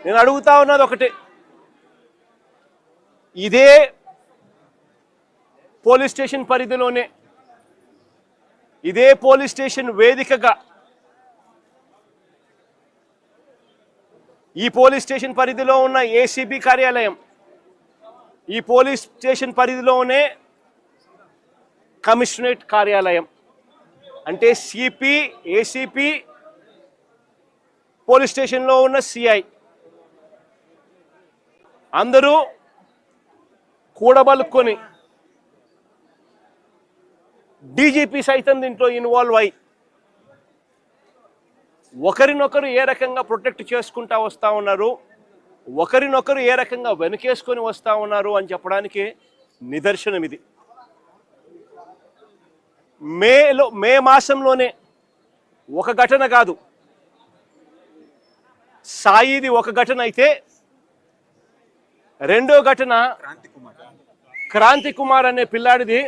నేను అడుగుతా ఉన్నది ఒకటే, ఇదే పోలీస్ స్టేషన్ పరిధిలోనే, ఇదే పోలీస్ స్టేషన్ వేదికగా ఈ పోలీస్ స్టేషన్ పరిధిలో ఉన్న ఏసీబీ కార్యాలయం, ఈ పోలీస్ స్టేషన్ పరిధిలోనే కమిషనరేట్ కార్యాలయం, అంటే సిపి, ఏసీపీ, పోలీస్ స్టేషన్లో ఉన్న సిఐ అందరూ కూడబలుక్కొని డీజీపీ సైతం దీంట్లో ఇన్వాల్వ్ అయ్యి ఒకరినొకరు ఏ రకంగా ప్రొటెక్ట్ చేసుకుంటా వస్తూ ఉన్నారు, ఒకరినొకరు ఏ రకంగా వెనుకేసుకొని వస్తూ ఉన్నారు అని చెప్పడానికి నిదర్శనం ఇది. మే మాసంలోనే ఒక ఘటన కాదు, సాయిది ఒక ఘటన అయితే రెండో ఘటన క్రాంతి కుమార్ అనే పిల్లాడిది,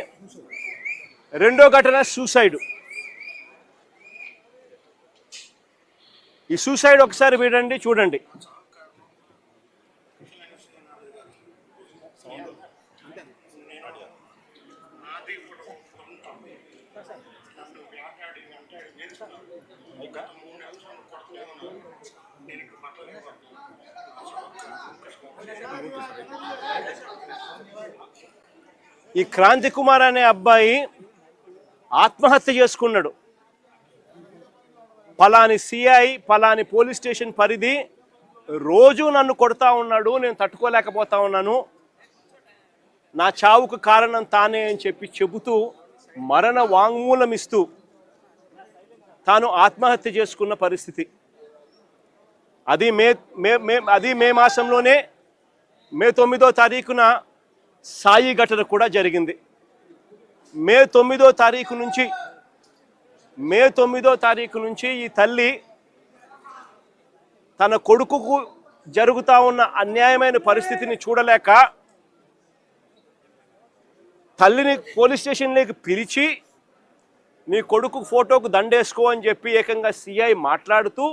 రెండో ఘటన సూసైడ్. ఈ సూసైడ్ ఒకసారి వినండి, చూడండి. ఈ క్రాంతి కుమార్ అనే అబ్బాయి ఆత్మహత్య చేసుకున్నాడు. పలాని సిఐ, పలాని పోలీస్ స్టేషన్ పరిధి రోజు నన్ను కొడతా ఉన్నాడు, నేను తట్టుకోలేకపోతా ఉన్నాను, నా చావుకు కారణం తానే అని చెబుతూ మరణ వాంగ్మూలం ఇస్తూ తాను ఆత్మహత్య చేసుకున్న పరిస్థితి. అది మే మాసంలోనే మే 9వ తారీఖున సాయి ఘటన కూడా జరిగింది. మే 9వ తారీఖు నుంచి ఈ తల్లి తన కొడుకుకు జరుగుతూ ఉన్న అన్యాయమైన పరిస్థితిని చూడలేక తల్లిని పోలీస్ స్టేషన్లోకి పిలిచి నీ కొడుకు ఫోటోకు దండేసుకో అని చెప్పి ఏకంగా సిఐ మాట్లాడుతూ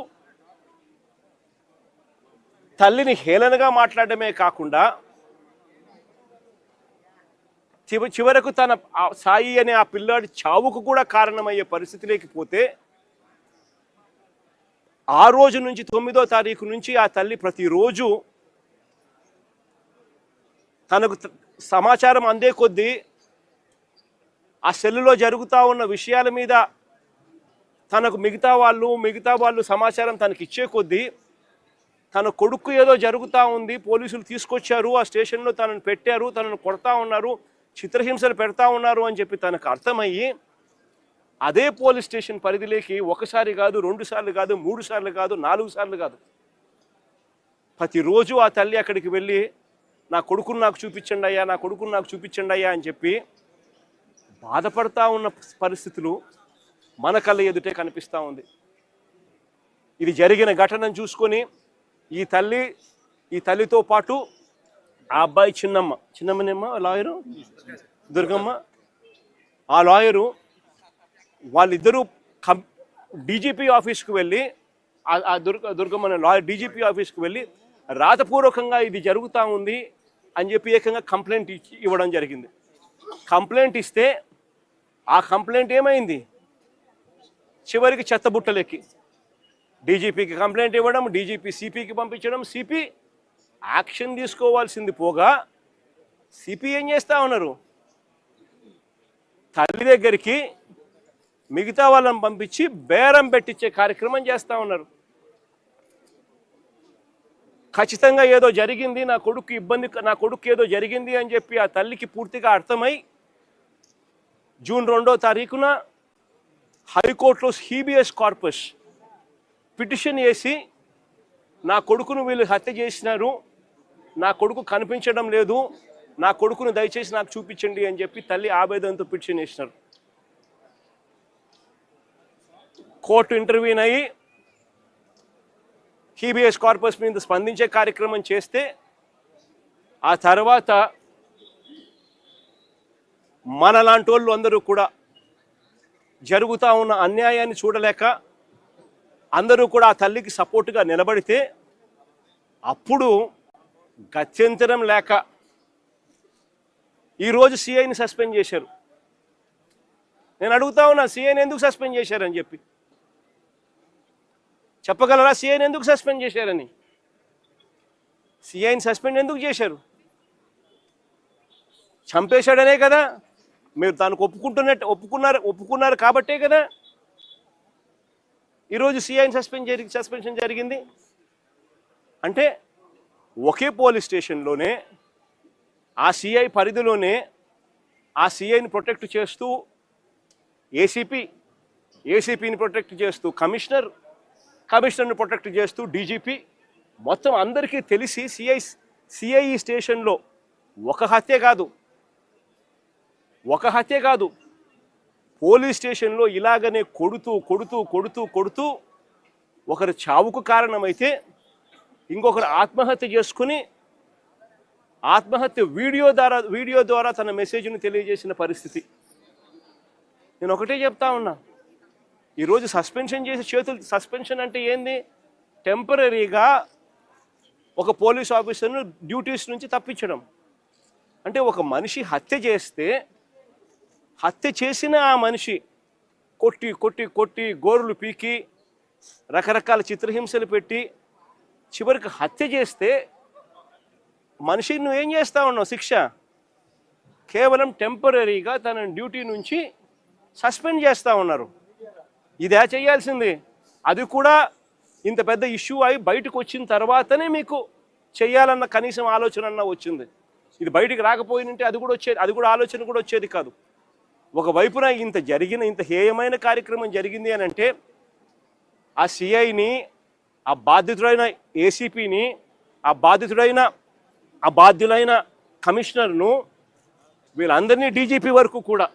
తల్లిని హేళనగా మాట్లాడమే కాకుండా చివరకు తన సాయి అనే ఆ పిల్లాడి చావుకు కూడా కారణమయ్యే పరిస్థితిలోకి పోతే ఆ రోజు నుంచి 9వ తారీఖు నుంచి ఆ తల్లి ప్రతిరోజు తనకు సమాచారం అందే కొద్దీ ఆ సెల్లులో జరుగుతూ ఉన్న విషయాల మీద తనకు మిగతా వాళ్ళు సమాచారం తనకి ఇచ్చే కొద్దీ తన కొడుకు ఏదో జరుగుతూ ఉంది, పోలీసులు తీసుకొచ్చారు, ఆ స్టేషన్లో తనను పెట్టారు, తనను కొడతా ఉన్నారు, చిత్రహింసలు పెడతా ఉన్నారు అని చెప్పి తనకు అర్థమయ్యి అదే పోలీస్ స్టేషన్ పరిధిలోకి ఒకసారి కాదు, 2 సార్లు కాదు, 3 సార్లు కాదు, 4 సార్లు కాదు, ప్రతిరోజు ఆ తల్లి అక్కడికి వెళ్ళి నా కొడుకును నాకు చూపించండి అయ్యా, నా కొడుకును నాకు చూపించండి అయ్యా అని చెప్పి బాధపడతా ఉన్న పరిస్థితులు మన కళ్ళ ఎదుటే కనిపిస్తూ ఉంది. ఇది జరిగిన ఘటనను చూసుకొని ఈ తల్లితో పాటు ఆ అబ్బాయి చిన్నమ్మనేమ్మ లాయరు దుర్గమ్మ, ఆ లాయరు వాళ్ళిద్దరూ డీజీపీ ఆఫీస్కు వెళ్ళి ఆ దుర్గమ్మ అనే లాయర్ డీజీపీ ఆఫీస్కు వెళ్ళి రాతపూర్వకంగా ఇది జరుగుతూ ఉంది అని చెప్పి ఏకంగా కంప్లైంట్ ఇవ్వడం జరిగింది. కంప్లైంట్ ఇస్తే ఆ కంప్లైంట్ ఏమైంది, చివరికి చెత్తబుట్టలెక్కి డీజీపీకి కంప్లైంట్ ఇవ్వడం, డీజీపీ సిపికి పంపించడం, సిపి యాక్షన్ తీసుకోవాల్సింది పోగా సిపి ఏం చేస్తూ ఉన్నారు, తల్లి దగ్గరికి మిగతా వాళ్ళని పంపించి బేరం పెట్టించే కార్యక్రమం చేస్తూ ఉన్నారు. ఖచ్చితంగా ఏదో జరిగింది, నా కొడుకు ఏదో జరిగింది అని చెప్పి ఆ తల్లికి పూర్తిగా అర్థమై జూన్ 2వ తారీఖున హైకోర్టులో హీబియస్ కార్పస్ పిటిషన్ వేసి నా కొడుకును వీళ్ళు హత్య చేసినారు, నా కొడుకు కనిపించడం లేదు, నా కొడుకును దయచేసి నాకు చూపించండి అని చెప్పి తల్లి ఆవేదనతో పిటిషన్ వేసినారు. కోర్టు ఇంటర్వ్యూన్ అయ్యి హీబియస్ కార్పస్ మీద స్పందించే కార్యక్రమం చేస్తే ఆ తర్వాత మనలాంటి వాళ్ళు అందరూ కూడా జరుగుతూ ఉన్న అన్యాయాన్ని చూడలేక అందరూ కూడా ఆ తల్లికి సపోర్టుగా నిలబడితే అప్పుడు గత్యంతరం లేక ఈరోజు సిఐని సస్పెండ్ చేశారు. నేను అడుగుతా ఉన్నా, సిఐని ఎందుకు సస్పెండ్ చేశారని చెప్పి చెప్పగలరా? సిఐని ఎందుకు సస్పెండ్ చేశారని? సిఐని సస్పెండ్ ఎందుకు చేశారు? చంపేశాడనే కదా, మీరు దానికి ఒప్పుకున్నారు కాబట్టే కదా ఈరోజు సిఐని సస్పెన్షన్ జరిగింది. అంటే ఒకే పోలీస్ స్టేషన్లోనే ఆ సిఐ పరిధిలోనే ఆ సిఐని ప్రొటెక్ట్ చేస్తూ ఏసీపీని ప్రొటెక్ట్ చేస్తూ కమిషనర్ని ప్రొటెక్ట్ చేస్తూ డీజీపీ, మొత్తం అందరికీ తెలిసి సిఐ స్టేషన్లో ఒక హత్య కాదు పోలీస్ స్టేషన్లో ఇలాగనే కొడుతూ ఒకరు చావుకు కారణమైతే ఇంకొకరు ఆత్మహత్య చేసుకుని వీడియో ద్వారా తన మెసేజ్ను తెలియజేసిన పరిస్థితి. నేను ఒకటే చెప్తా ఉన్నా, ఈరోజు సస్పెన్షన్ అంటే ఏంది? టెంపరీగా ఒక పోలీస్ ఆఫీసర్ను డ్యూటీస్ నుంచి తప్పించడం. అంటే ఒక మనిషి హత్య చేసిన ఆ మనిషి కొట్టి గోరులు పీకి రకరకాల చిత్రహింసలు పెట్టి చివరికి హత్య చేస్తే మనిషిని నువ్వు ఏం చేస్తా ఉన్నావు? శిక్ష కేవలం టెంపరీగా తన డ్యూటీ నుంచి సస్పెండ్ చేస్తూ ఉన్నారు. ఇదే చేయాల్సింది. అది కూడా ఇంత పెద్ద ఇష్యూ అయి బయటకు వచ్చిన తర్వాతనే మీకు చేయాలన్న కనీసం ఆలోచన వచ్చింది. ఇది బయటికి రాకపోయినంటే అది కూడా ఆలోచన కూడా వచ్చేది కాదు. ఒకవైపున ఇంత హేయమైన కార్యక్రమం జరిగింది అని అంటే ఆ సిఐని, ఆ బాధితుడైన ఏసీపీని, ఆ బాధ్యులైన కమిషనర్ను, వీళ్ళందరినీ డీజీపీ వరకు కూడా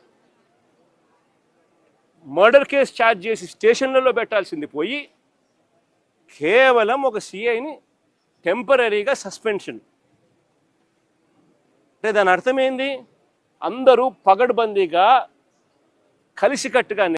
మర్డర్ కేసు ఛార్జ్ చేసి స్టేషన్లలో పెట్టాల్సింది పోయి కేవలం ఒక సిఐని టెంపరీగా సస్పెన్షన్. అంటే దాని అర్థం ఏంది? అందరూ పగడ్బందీగా కలిసికట్టుగా